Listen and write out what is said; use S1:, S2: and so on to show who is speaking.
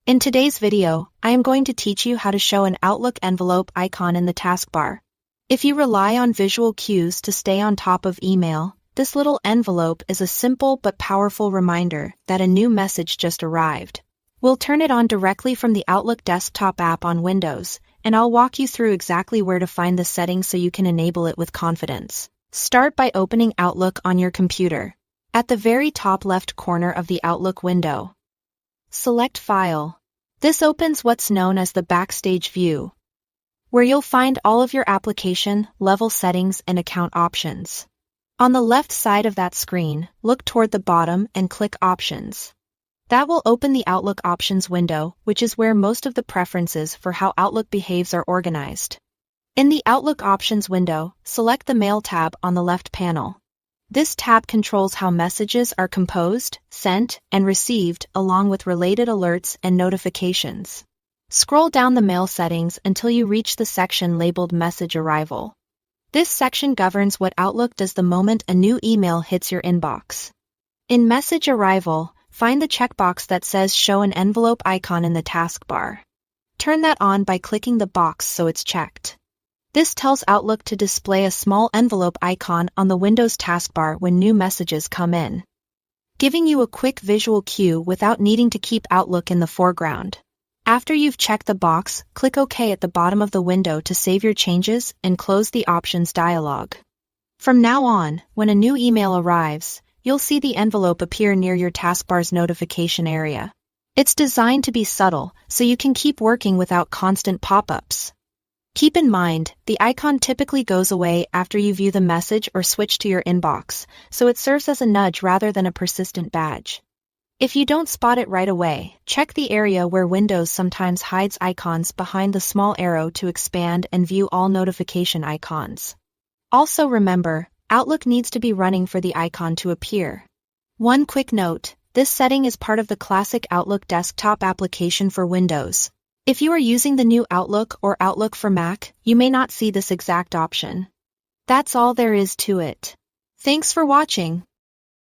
S1: In today's video, I am going to teach you how to show an Outlook envelope icon in the taskbar. If you rely on visual cues to stay on top of email, this little envelope is a simple but powerful reminder that a new message just arrived. We'll turn it on directly from the Outlook desktop app on Windows, and I'll walk you through exactly where to find the settings so you can enable it with confidence. Start by opening Outlook on your computer. At the very top left corner of the Outlook window, select File. This opens what's known as the Backstage view, where you'll find all of your application, level settings, and account options. On the left side of that screen, look toward the bottom and click Options. That will open the Outlook Options window, which is where most of the preferences for how Outlook behaves are organized. In the Outlook Options window, select the Mail tab on the left panel. This tab controls how messages are composed, sent, and received, along with related alerts and notifications. Scroll down the Mail settings until you reach the section labeled Message Arrival. This section governs what Outlook does the moment a new email hits your inbox. In Message Arrival, find the checkbox that says Show an Envelope icon in the taskbar. Turn that on by clicking the box so it's checked. This tells Outlook to display a small envelope icon on the Windows taskbar when new messages come in, giving you a quick visual cue without needing to keep Outlook in the foreground. After you've checked the box, click OK at the bottom of the window to save your changes and close the Options dialog. From now on, when a new email arrives, you'll see the envelope appear near your taskbar's notification area. It's designed to be subtle, so you can keep working without constant pop-ups. Keep in mind, the icon typically goes away after you view the message or switch to your inbox, so it serves as a nudge rather than a persistent badge. If you don't spot it right away, check the area where Windows sometimes hides icons behind the small arrow to expand and view all notification icons. Also remember, Outlook needs to be running for the icon to appear. One quick note, this setting is part of the classic Outlook desktop application for Windows. If you are using the new Outlook or Outlook for Mac, you may not see this exact option. That's all there is to it. Thanks for watching.